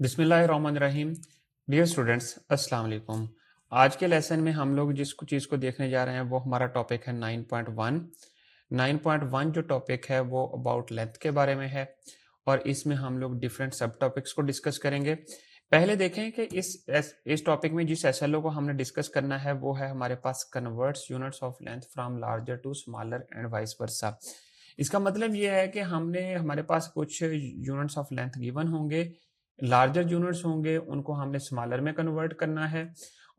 बिस्मिल्लाहिर्रहमानिर्रहीम। Dear students, अस्सलाम वालेकुम। आज के लेसन में हम लोग जिस चीज़ को देखने जा रहे हैं वो हमारा टॉपिक है 9.1। 9.1 जो टॉपिक है वो अबाउट लेंथ के बारे में है और इसमें हम लोग डिफरेंट सब टॉपिक्स को डिस्कस करेंगे। पहले देखें कि इस टॉपिक में जिस एसएलओ को हमने डिस्कस करना है वो है हमारे पास converts units of length from larger to smaller and vice versa. इसका मतलब ये है कि हमारे पास कुछ यूनिट्स ऑफ लेंथ गिवन होंगे, लार्जर यूनिट्स होंगे, उनको हमने स्मॉलर में कन्वर्ट करना है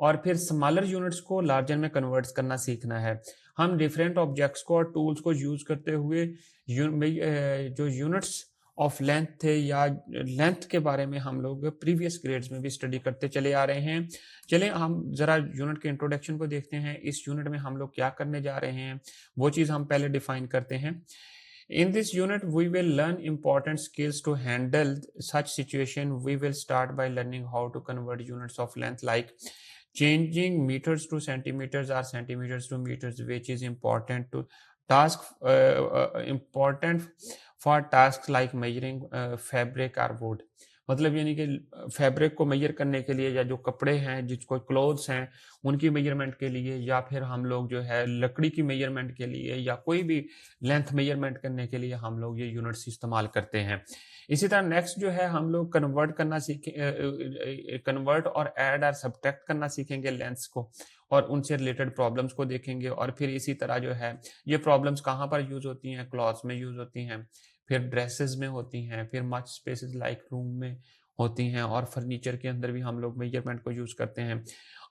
और फिर स्मॉलर यूनिट्स को लार्जर में कन्वर्ट करना सीखना है। हम डिफरेंट ऑब्जेक्ट्स को और टूल्स को यूज करते हुए जो यूनिट्स ऑफ लेंथ थे या लेंथ के बारे में हम लोग प्रीवियस ग्रेड्स में भी स्टडी करते चले आ रहे हैं। चलिए हम जरा यूनिट के इंट्रोडक्शन को देखते हैं। इस यूनिट में हम लोग क्या करने जा रहे हैं वो चीज़ हम पहले डिफाइन करते हैं। In this unit, we will learn important skills to handle such situation. We will start by learning how to convert units of length like changing meters to centimeters or centimeters to meters, which is important to important for tasks like measuring fabric or wood. मतलब यानी कि fabric को major करने के लिए या जो कपड़े हैं जिसको क्लोथ्स हैं उनकी मेजरमेंट के लिए या फिर हम लोग जो है लकड़ी की मेजरमेंट के लिए या कोई भी लेंथ मेजरमेंट करने के लिए हम लोग ये यूनिट्स इस्तेमाल करते हैं। इसी तरह नेक्स्ट जो है हम लोग कन्वर्ट और ऐड और सब्ट्रैक्ट करना सीखेंगे लेंथ्स को और उनसे रिलेटेड प्रॉब्लम्स को देखेंगे और फिर इसी तरह जो है ये प्रॉब्लम्स कहाँ पर यूज होती हैं, क्लॉथ्स में यूज होती हैं, फिर ड्रेसेस में होती हैं, फिर मच स्पेसेस लाइक रूम में होती हैं और फर्नीचर के अंदर भी हम लोग मेजरमेंट को यूज करते हैं।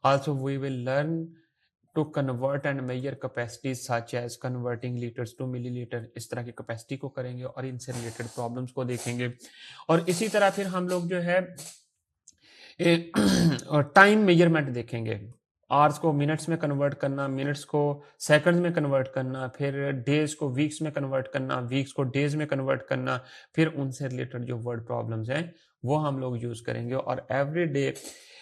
Also we will learn to convert and measure capacities such as converting litres to millilitre. इस तरह की कैपेसिटी को करेंगे और इनसे रिलेटेड प्रॉब्लम्स को देखेंगे और इसी तरह फिर हम लोग जो है और टाइम मेजरमेंट देखेंगे। आवर्स को मिनट्स में कन्वर्ट करना, मिनट्स को सेकंड्स में कन्वर्ट करना, फिर डेज को वीक्स में कन्वर्ट करना, वीक्स को डेज में कन्वर्ट करना, फिर उनसे रिलेटेड जो वर्ड प्रॉब्लम्स हैं वो हम लोग यूज करेंगे और एवरी डे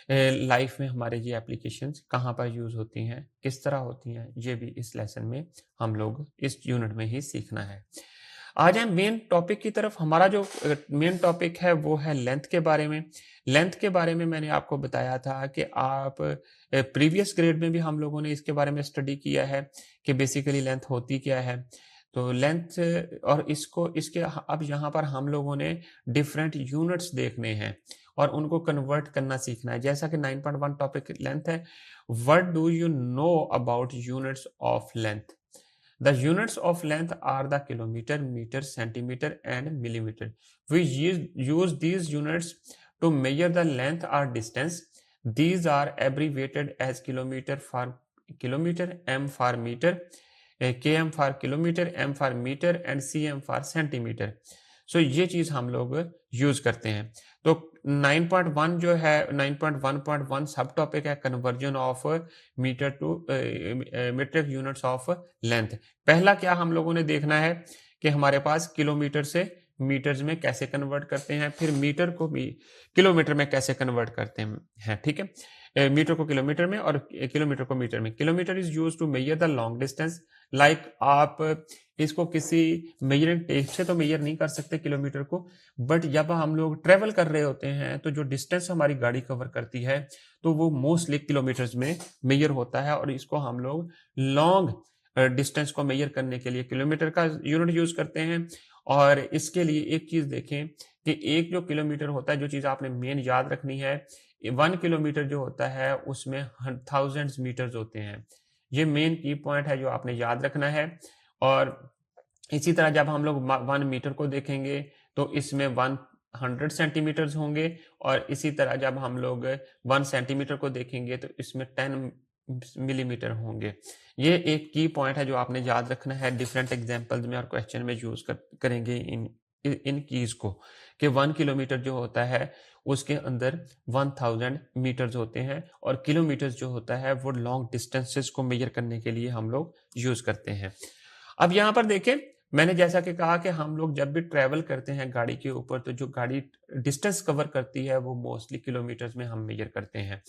लाइफ में हमारे ये एप्लीकेशंस कहाँ पर यूज होती हैं, किस तरह होती हैं, ये भी इस लेसन में हम लोग इस यूनिट में ही सीखना है। आ जाए मेन टॉपिक की तरफ। हमारा जो मेन टॉपिक है वो है लेंथ के बारे में। लेंथ के बारे में मैंने आपको बताया था कि आप प्रीवियस ग्रेड में भी हम लोगों ने इसके बारे में स्टडी किया है कि बेसिकली लेंथ होती क्या है। तो लेंथ और इसके अब यहाँ पर हम लोगों ने डिफरेंट यूनिट्स देखने हैं और उनको कन्वर्ट करना सीखना है। जैसा कि 9.1 टॉपिक लेंथ है। What do you know about units of length? The units of length are the kilometer, meter, centimeter, and millimeter. We use these units to measure the length or distance. These are abbreviated as kilometer for kilometer, m for meter, km for kilometer, m for meter, and cm for centimeter. So ये चीज हम लोग use करते हैं। तो 9.1 जो है 9.1.1 सब टॉपिक है conversion of metre to metric units of length. पहला क्या हम लोगों ने देखना है कि हमारे पास किलोमीटर से मीटर्स में कैसे कन्वर्ट करते हैं, फिर मीटर को भी किलोमीटर में कैसे कन्वर्ट करते हैं। ठीक है, मीटर को किलोमीटर में और किलोमीटर को मीटर में। Kilometre is use to measure the long distance. Like आप इसको किसी मेजरिंग टेप से तो मेजर नहीं कर सकते किलोमीटर को, बट जब हम लोग ट्रेवल कर रहे होते हैं तो जो डिस्टेंस हमारी गाड़ी कवर करती है तो वो मोस्टली किलोमीटर्स में मेजर होता है और इसको हम लोग लॉन्ग डिस्टेंस को मेजर करने के लिए किलोमीटर का यूनिट यूज करते हैं। और इसके लिए एक चीज देखें कि एक जो किलोमीटर होता है, जो चीज आपने मेन याद रखनी है, 1 किलोमीटर जो होता है उसमें थाउजेंड्स मीटर्स होते हैं। ये मेन की पॉइंट है जो आपने याद रखना है। और इसी तरह जब हम लोग 1 मीटर को देखेंगे तो इसमें 100 सेंटीमीटर्स होंगे और इसी तरह जब हम लोग 1 सेंटीमीटर को देखेंगे तो इसमें 10 मिलीमीटर होंगे। ये एक की पॉइंट है जो आपने याद रखना है। डिफरेंट एग्जांपल्स में और क्वेश्चन में यूज करेंगे इन कीज को कि 1 किलोमीटर जो होता है उसके अंदर 1000 मीटर्स होते हैं और किलोमीटर्स जो होता है वो लॉन्ग डिस्टेंसेस को मेजर करने के लिए हम लोग यूज करते हैं। अब यहाँ पर देखें, मैंने जैसा कि कहा कि हम लोग जब भी ट्रेवल करते हैं गाड़ी के ऊपर तो जो गाड़ी डिस्टेंस कवर करती है वो मोस्टली किलोमीटर्स में हम मेजर करते हैं।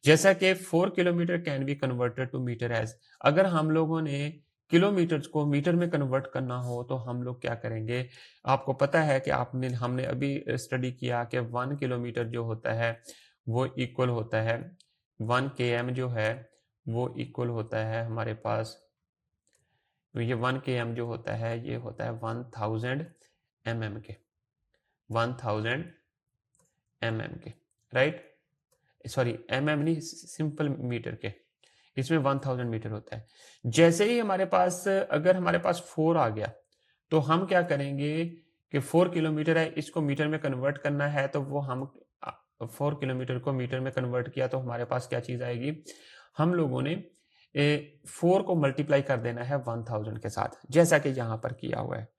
जैसा कि 4 kilometre can be converted to metre as. अगर हम लोगों ने किलोमीटर्स को मीटर में कन्वर्ट करना हो तो हम लोग क्या करेंगे, आपको पता है कि हमने अभी स्टडी किया कि 1 किलोमीटर जो होता है वो इक्वल होता है 1 km जो है वो इक्वल होता है हमारे पास, तो ये 1 km जो होता है ये होता है 1000 mm के, 1000 mm के, राइट, सॉरी mm नहीं, सिंपल मीटर के, इसमें 1000 मीटर होता है। जैसे ही हमारे पास अगर हमारे पास 4 आ गया तो हम क्या करेंगे कि 4 किलोमीटर है, इसको मीटर में कन्वर्ट करना है, तो वो हम 4 किलोमीटर को मीटर में कन्वर्ट किया तो हमारे पास क्या चीज़ आएगी, हम लोगों ने 4 को मल्टीप्लाई कर देना है 1000 के साथ, जैसा कि यहाँ पर किया हुआ है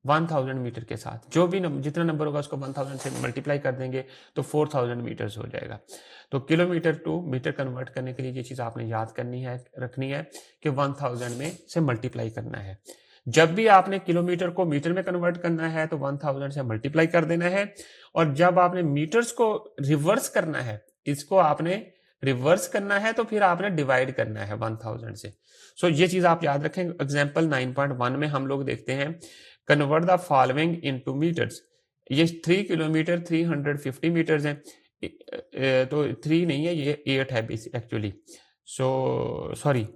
1000 मीटर के साथ, जो भी जितना नंबर होगा उसको 1000 से मल्टीप्लाई कर देंगे तो 4000 मीटर्स हो जाएगा। तो किलोमीटर टू मीटर कन्वर्ट करने के लिए ये चीज़ आपने याद करनी है, रखनी है कि 1000 में से मल्टीप्लाई करना है। जब भी आपने किलोमीटर को मीटर में कन्वर्ट करना है तो 1000 से मल्टीप्लाई कर देना है, और जब आपने मीटर्स को रिवर्स करना है, इसको आपने रिवर्स करना है तो फिर आपने डिवाइड करना है 1000 से। सो ये चीज़ आप याद रखें। एग्जाम्पल 9.1 में हम लोग देखते हैं, convert the following into metres. ये 3 किलोमीटर 350 मीटर्स हैं, तो 3 नहीं है, ये 8 है एक्चुअली। सो सॉरी,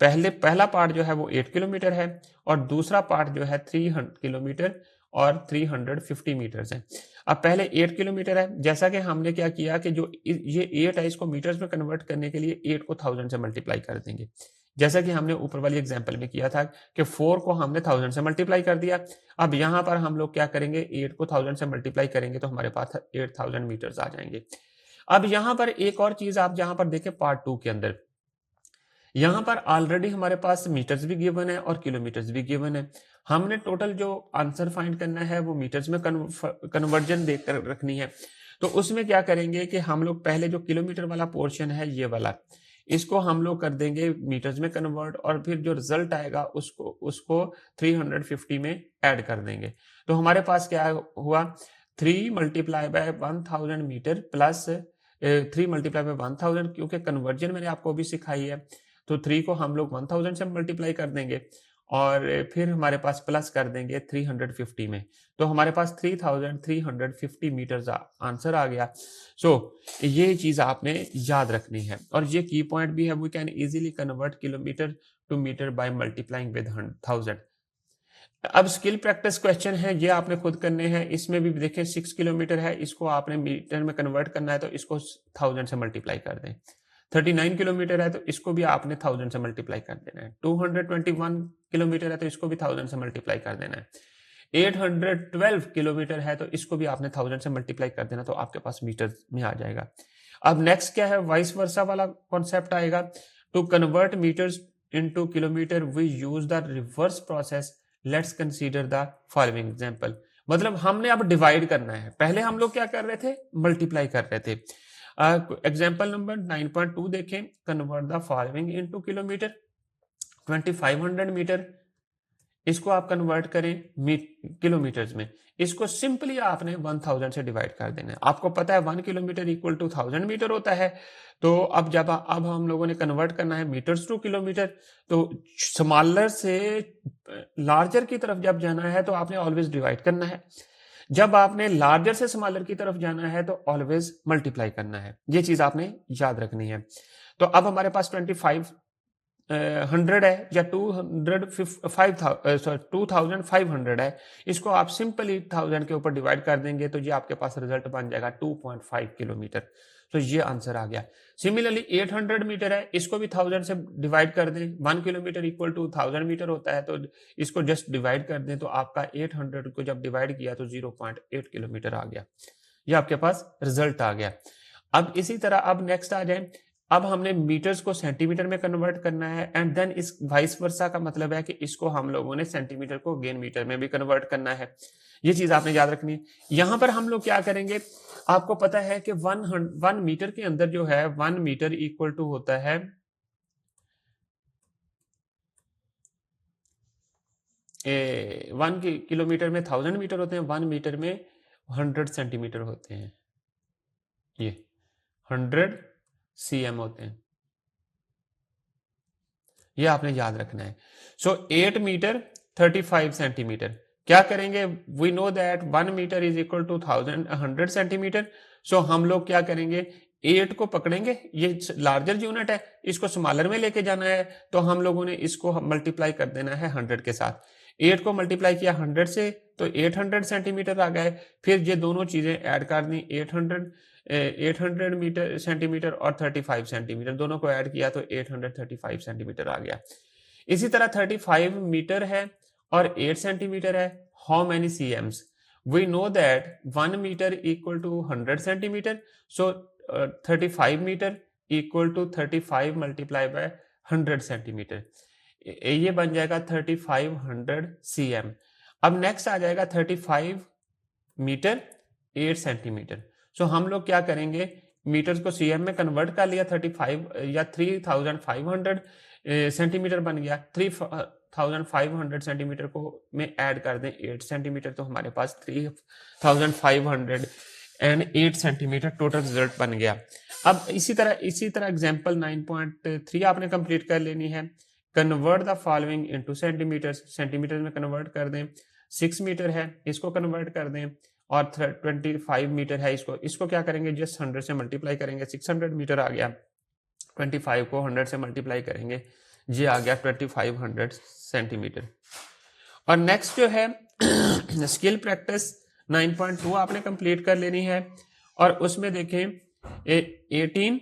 पहला पार्ट जो है वो 8 किलोमीटर है और दूसरा पार्ट जो है 300 किलोमीटर और 350 मीटर्स है। अब पहले 8 किलोमीटर है, जैसा कि हमने क्या किया कि जो ये 8 है इसको मीटर्स में कन्वर्ट करने के लिए 8 को 1000 से मल्टीप्लाई कर देंगे, जैसा कि हमने ऊपर वाली एग्जांपल में किया था कि 4 को हमने 1000 से मल्टीप्लाई कर दिया। अब यहाँ पर हम लोग क्या करेंगे, 8 को 1000 से मल्टीप्लाई करेंगे तो हमारे पास 8000 मीटर्स आ जाएंगे। अब यहाँ पर एक और चीज आप जहाँ पर देखें पार्ट 2 के अंदर, यहाँ पर ऑलरेडी हमारे पास मीटर्स भी गिवन है और किलोमीटर्स भी गिवन है। हमने टोटल जो आंसर फाइंड करना है वो मीटर्स में कन्वर्जन देकर रखनी है। तो उसमें क्या करेंगे कि हम लोग पहले जो किलोमीटर वाला पोर्शन है ये वाला, इसको हम लोग कर देंगे मीटर्स में कन्वर्ट, और फिर जो रिजल्ट आएगा उसको उसको 350 में ऐड कर देंगे। तो हमारे पास क्या हुआ, 3 multiply by 1000 metre plus 3 multiply by 1000, क्योंकि कन्वर्जन मैंने आपको अभी सिखाई है। तो 3 को हम लोग 1000 से मल्टीप्लाई कर देंगे और फिर हमारे पास प्लस कर देंगे 350 में, तो हमारे पास 3350 मीटर आंसर आ गया। सो ये चीज आपने याद रखनी है, और ये की पॉइंट भी है, we can easily convert kilometre to metre by multiplying with 1000। अब स्किल प्रैक्टिस क्वेश्चन है, ये आपने खुद करने हैं। इसमें भी देखें 6 किलोमीटर है, इसको आपने मीटर में कन्वर्ट करना है तो इसको 1000 से मल्टीप्लाई कर दें। 39 किलोमीटर है तो इसको भी आपने 1000 से मल्टीप्लाई कर देना है। 221 किलोमीटर है तो इसको भी 1000 से मल्टीप्लाई कर देना है। 812 किलोमीटर है तो इसको भी आपने 1000 से मल्टीप्लाई कर देना, तो आपके पास मीटर में आ जाएगा। अब नेक्स्ट क्या है, वाइस वर्सा वाला कॉन्सेप्ट आएगा। To convert metres into kilometre we use the reverse process, let's consider the following example. मतलब हमने अब डिवाइड करना है, पहले हम लोग क्या कर रहे थे, मल्टीप्लाई कर रहे थे। एग्जांपल नंबर 9.2 देखें, convert the following into kilometre. 2500 metre, इसको आप कन्वर्ट करें किलोमीटर्स में, इसको सिंपली आपने 1000 से डिवाइड कर देना है। आपको पता है 1 किलोमीटर इक्वल टू 1000 मीटर होता है। तो अब हम लोगों ने कन्वर्ट करना है मीटर्स टू किलोमीटर, तो स्मॉलर से लार्जर की तरफ जब जाना है तो आपने ऑलवेज डिवाइड करना है, जब आपने लार्जर से स्मॉलर की तरफ जाना है तो ऑलवेज मल्टीप्लाई करना है। ये चीज आपने याद रखनी है। तो अब हमारे पास 100 है या 2500 है, इसको आप सिंपली 1000 के ऊपर डिवाइड कर देंगे तो ये आपके पास रिजल्ट बन जाएगा 2.5 किलोमीटर। तो ये आंसर आ गया। सिमिलरली 800 मीटर है, इसको भी 1000 से डिवाइड कर दें, 1 किलोमीटर इक्वल टू 1000 मीटर होता है, तो इसको जस्ट डिवाइड कर दें तो आपका 800 को जब डिवाइड किया तो 0.8 किलोमीटर आ गया। ये आपके पास रिजल्ट आ गया। अब इसी तरह अब नेक्स्ट आ जाए, अब हमने मीटर्स को सेंटीमीटर में कन्वर्ट करना है, एंड देन इस वाइस वर्सा का मतलब है कि इसको हम लोगों ने सेंटीमीटर को अगेन मीटर में भी कन्वर्ट करना है। ये चीज आपने याद रखनी है। यहां पर हम लोग क्या करेंगे, आपको पता है कि 1 मीटर के अंदर जो है 1 मीटर इक्वल टू होता है 1 किलोमीटर में 1000 मीटर होते हैं, 1 मीटर में 100 सेंटीमीटर होते हैं, ये 100 cm होते हैं। ये आपने याद रखना है। सो 8 मीटर 35 सेंटीमीटर, क्या करेंगे, we know that 1 meter is equal to 100 centimetre. So हम लोग क्या करेंगे, 8 को पकड़ेंगे, ये लार्जर यूनिट है, इसको स्मॉलर में लेके जाना है, तो हम लोगों ने इसको मल्टीप्लाई कर देना है 100 के साथ। 8 को मल्टीप्लाई किया 100 से तो 800 सेंटीमीटर आ गए। फिर ये दोनों चीजें ऐड कर दी, 800 मीटर सेंटीमीटर और 35 सेंटीमीटर, दोनों को ऐड किया तो 835 सेंटीमीटर आ गया। इसी तरह 35 मीटर है और 8 सेंटीमीटर है, how many cms? We know that 1 metre equal to 100 centimetre, so 35 metre equal to 35 multiply by 100 centimetre, ये बन जाएगा 3500 cm। अब नेक्स्ट आ जाएगा 35 मीटर 8 सेंटीमीटर। सो हम लोग क्या करेंगे, मीटर्स को सीएम में कन्वर्ट कर लिया, 35 या 3500 सेंटीमीटर बन गया। 3500 सेंटीमीटर को में ऐड कर दें 8 सेंटीमीटर, तो हमारे पास 3508 सेंटीमीटर टोटल रिजल्ट बन गया। अब इसी तरह एग्जांपल 9.3 आपने कंप्लीट कर लेनी है। Convert the following into centimetres, centimetre में कन्वर्ट कर दें। 6 मीटर है, इसको कन्वर्ट कर दें, और 25 मीटर है, इसको क्या करेंगे, जस्ट 100 से मल्टीप्लाई करेंगे, 600 मीटर आ गया। 25 को 100 से मल्टीप्लाई करेंगे, ये आ गया 2500 सेंटीमीटर। और नेक्स्ट जो है स्किल प्रैक्टिस 9.2 आपने कंप्लीट कर लेनी है, और उसमें देखें 18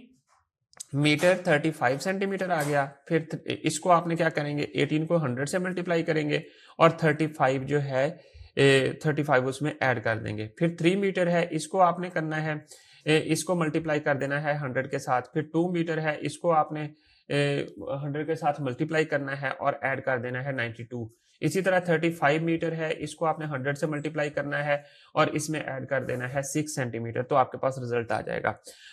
मीटर 35 सेंटीमीटर आ गया। फिर इसको आपने क्या करेंगे, 18 को 100 से मल्टीप्लाई करेंगे, और 35 जो है 35 उसमें ऐड कर देंगे। फिर 3 मीटर है, इसको आपने करना है, इसको मल्टीप्लाई कर देना है 100 के साथ। फिर 2 मीटर है, इसको आपने 100 के साथ मल्टीप्लाई करना है और ऐड कर देना है 92। इसी तरह 35 मीटर है, इसको आपने 100 से मल्टीप्लाई करना है और इसमें ऐड कर देना है 6 सेंटीमीटर, तो आपके पास रिजल्ट आ जाएगा।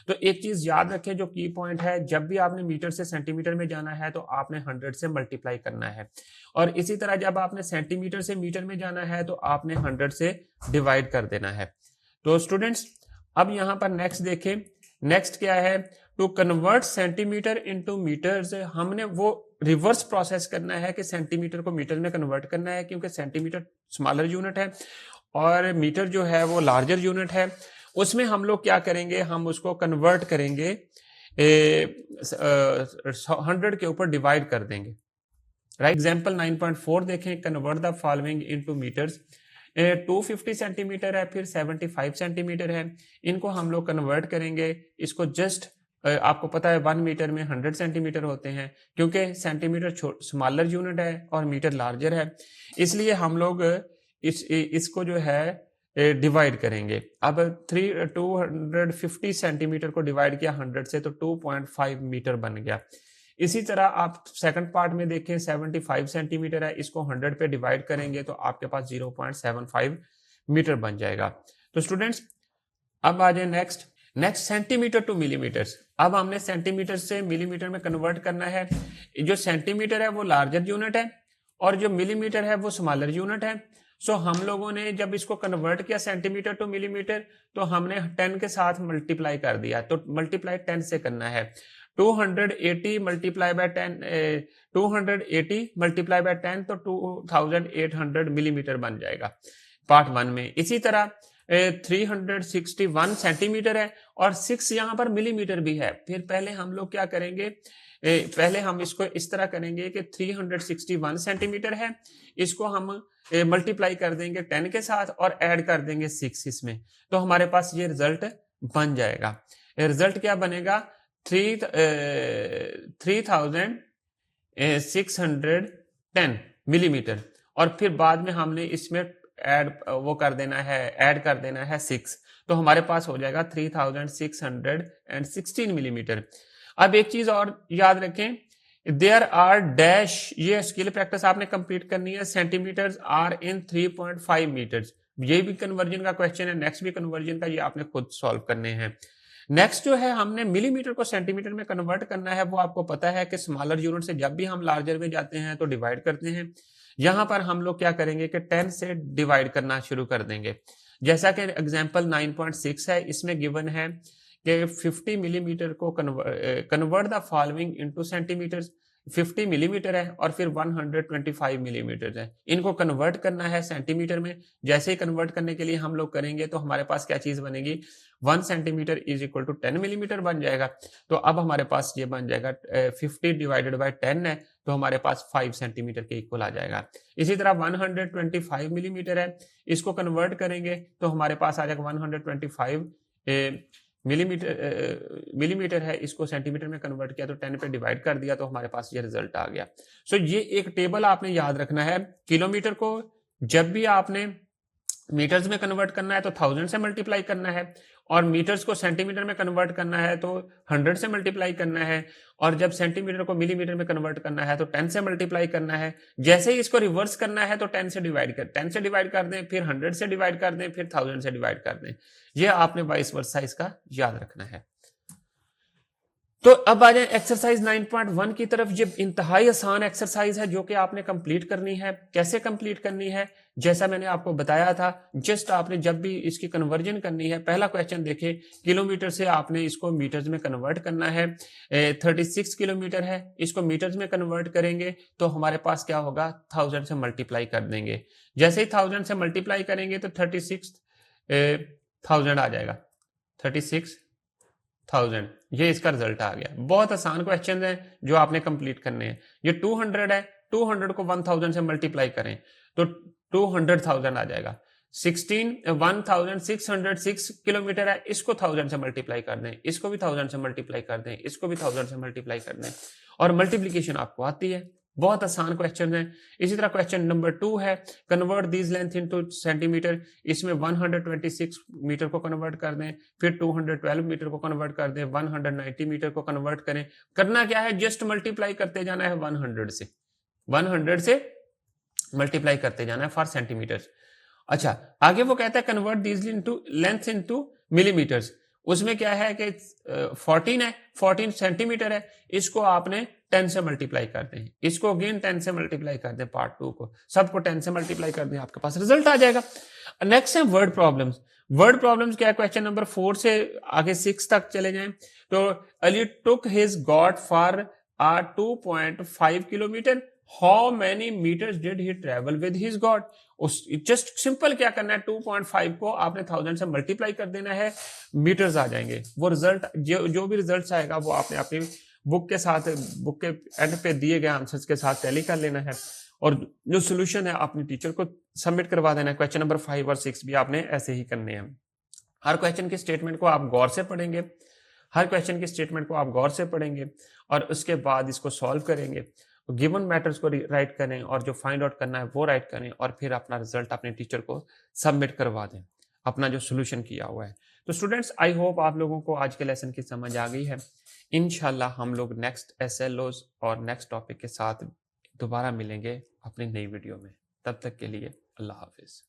तो एक चीज याद रखें, जो की पॉइंट है, जब भी आपने मीटर से सेंटीमीटर में जाना है तो आपने 100 से मल्टीप्लाई करना है, और इसी तरह जब आपने सेंटीमीटर से मीटर में जाना है तो आपने 100 से डिवाइड कर देना है। तो स्टूडेंट्स अब यहां पर नेक्स्ट देखें, नेक्स्ट क्या है, to convert centimetre into metres. हमने वो रिवर्स प्रोसेस करना है कि सेंटीमीटर को मीटर में कन्वर्ट करना है, क्योंकि सेंटीमीटर स्मॉलर यूनिट है और मीटर जो है वो लार्जर यूनिट है। उसमें हम लोग क्या करेंगे, हम उसको कन्वर्ट करेंगे 100 के ऊपर डिवाइड कर देंगे, राइट। एग्जाम्पल 9.4 देखें, convert the following into metres. 250 centimetre है, फिर 75 सेंटीमीटर है, इनको हम लोग कन्वर्ट करेंगे। इसको जस्ट आपको पता है 1 मीटर में 100 सेंटीमीटर होते हैं, क्योंकि सेंटीमीटर स्मॉलर यूनिट है और मीटर लार्जर है, इसलिए हम लोग इसको जो है डिवाइड करेंगे। अब 250 सेंटीमीटर को डिवाइड किया 100 से, तो 2.5 मीटर बन गया। इसी तरह आप सेकंड पार्ट में देखें, 75 सेंटीमीटर है, इसको 100 पे डिवाइड करेंगे तो आपके पास 0.75 मीटर बन जाएगा। तो स्टूडेंट्स अब आ जाए नेक्स्ट सेंटीमीटर टू मिलीमीटर्स। अब हमने सेंटीमीटर से मिलीमीटर में कन्वर्ट करना है। जो सेंटीमीटर है वो लार्जर यूनिट है और जो मिलीमीटर है वो स्मॉलर यूनिट है। सो हम लोगों ने जब इसको कन्वर्ट किया सेंटीमीटर टू मिलीमीटर, तो हमने 10 के साथ मल्टीप्लाई कर दिया, तो मल्टीप्लाई 10 से करना है। 280 मल्टीप्लाई बाय 10 280 मल्टीप्लाई बाय 10 तो 2800 मिलीमीटर बन जाएगा पार्ट 1 में। इसी तरह 361 सेंटीमीटर है और 6 यहां पर मिलीमीटर भी है। फिर पहले हम लोग क्या करेंगे, पहले हम इसको इस तरह करेंगे कि 361 सेंटीमीटर है, इसको हम मल्टीप्लाई कर देंगे 10 के साथ और ऐड कर देंगे 6 इसमें, तो हमारे पास ये रिजल्ट बन जाएगा। रिजल्ट क्या बनेगा, 3610 मिलीमीटर, और फिर बाद में हमने इसमें ऐड कर देना है 6, तो हमारे पास हो जाएगा 3616 मिलीमीटर। अब एक चीज और याद रखें, देयर आर डैश, ये स्किल प्रैक्टिस आपने कंप्लीट करनी है, सेंटीमीटर्स आर इन 3.5 मीटर्स। ये भी कन्वर्जन का क्वेश्चन है, नेक्स्ट भी कन्वर्जन का, ये आपने खुद सॉल्व करने हैं। नेक्स्ट जो है, हमने मिलीमीटर को सेंटीमीटर में कन्वर्ट करना है। वो आपको पता है कि स्मॉलर यूनिट से जब भी हम लार्जर में जाते हैं तो डिवाइड करते हैं। यहां पर हम लोग क्या करेंगे कि 10 से डिवाइड करना शुरू कर देंगे। जैसा कि एग्जांपल 9.6 है, इसमें गिवन है कि 50 मिलीमीटर को convert the following into centimetre. 50 millimetre है और फिर 125 मिलीमीटर है। इनको कन्वर्ट करना है सेंटीमीटर में। जैसे ही कन्वर्ट करने के लिए हम लोग करेंगे तो हमारे पास क्या चीज बनेगी, 1 centimetre is equal to 10 millimetre बन जाएगा। तो अब हमारे पास ये बन जाएगा 50 डिवाइडेड बाय 10 है, तो हमारे पास 5 सेंटीमीटर के इक्वल आ जाएगा। इसी तरह 125 मिलीमीटर है, इसको कन्वर्ट करेंगे तो हमारे पास आ जाएगा 125 मिलीमीटर है, इसको सेंटीमीटर में कन्वर्ट किया तो 10 पे डिवाइड कर दिया तो हमारे पास ये रिजल्ट आ गया। सो ये एक टेबल आपने याद रखना है। किलोमीटर को जब भी आपने मीटर्स में कन्वर्ट करना है तो 1000 से मल्टीप्लाई करना है, और मीटर्स को सेंटीमीटर में कन्वर्ट करना है तो 100 से मल्टीप्लाई करना है, और जब सेंटीमीटर को मिलीमीटर में कन्वर्ट करना है तो 10 से मल्टीप्लाई करना है। जैसे ही इसको रिवर्स करना है तो 10 से डिवाइड कर दें, फिर 100 से डिवाइड कर दें, फिर 1000 से डिवाइड कर दें। ये आपने वाइस वर्सा इसका याद रखना है। तो अब आ जाए एक्सरसाइज 9.1 की तरफ। ये इंतहाई आसान एक्सरसाइज है जो कि आपने कंप्लीट करनी है। कैसे कंप्लीट करनी है, जैसा मैंने आपको बताया था, जस्ट आपने जब भी इसकी कन्वर्जन करनी है, पहला क्वेश्चन देखें, किलोमीटर से आपने इसको मीटर्स में कन्वर्ट करना है। 36 किलोमीटर है, इसको मीटर्स में कन्वर्ट करेंगे तो हमारे पास क्या होगा, 1000 से मल्टीप्लाई कर देंगे। जैसे ही 1000 से मल्टीप्लाई करेंगे तो 36,000 आ जाएगा, 36,000। ये इसका रिजल्ट आ गया। बहुत आसान क्वेश्चन है जो आपने कंप्लीट करने हैं। ये 200 है, 200 को 1000 से मल्टीप्लाई करें तो 200,000 आ जाएगा। 1606 किलोमीटर है, इसको 1000 से मल्टीप्लाई कर दें, इसको भी 1000 से मल्टीप्लाई कर दें, इसको भी 1000 से मल्टीप्लाई कर दें, और मल्टीप्लीकेशन आपको आती है। बहुत आसान क्वेश्चन है। इसी तरह क्वेश्चन नंबर 2 है, convert this length into centimetre. इसमें 126 मीटर को कन्वर्ट कर दें, फिर 212 मीटर को कन्वर्ट कर दें, 190 मीटर को कन्वर्ट करें। करना क्या है, जस्ट मल्टीप्लाई करते जाना है 100 से, 100 से मल्टीप्लाई करते जाना है फॉर सेंटीमीटर। अच्छा, आगे वो कहता है convert this length into millimetres. उसमें क्या है कि 14 है, 14 सेंटीमीटर है, इसको आपने 10 से मल्टीप्लाई कर दें, इसको अगेन 10 से मल्टीप्लाई कर दें, पार्ट 2 को, सबको 10 से मल्टीप्लाई कर दें, आपके पास रिजल्ट आ जाएगा। नेक्स्ट है वर्ड प्रॉब्लम्स। वर्ड प्रॉब्लम्स क्या है, क्वेश्चन नंबर 4 से आगे 6 तक चले जाएं। तो Ali took his god for 2.5 kilometres, how many metres did he travel with his god. उस जस्ट सिंपल क्या करना है, 2.5 को आपने 1000 से मल्टीप्लाई कर देना है, मीटर्स आ जाएंगे। वो रिजल्ट जो भी रिजल्ट आएगा वो आपने अपनी बुक के साथ, बुक के एंड पे दिए गए आंसर्स के साथ टैली कर लेना है, और जो सोल्यूशन है अपने टीचर को सबमिट करवा देना है। क्वेश्चन नंबर 5 और 6 भी आपने ऐसे ही करने हैं। हर क्वेश्चन के स्टेटमेंट को आप गौर से पढ़ेंगे, हर क्वेश्चन के स्टेटमेंट को आप गौर से पढ़ेंगे और उसके बाद इसको सॉल्व करेंगे। गिवन मैटर्स को राइट करें और जो फाइंड आउट करना है वो राइट करें, और फिर अपना रिजल्ट अपने टीचर को सबमिट करवा दें, अपना जो सोल्यूशन किया हुआ है। तो स्टूडेंट्स, आई होप आप लोगों को आज के लेसन की समझ आ गई है। इंशाल्लाह हम लोग नेक्स्ट SLOs और नेक्स्ट टॉपिक के साथ दोबारा मिलेंगे अपनी नई वीडियो में। तब तक के लिए अल्लाह हाफिज।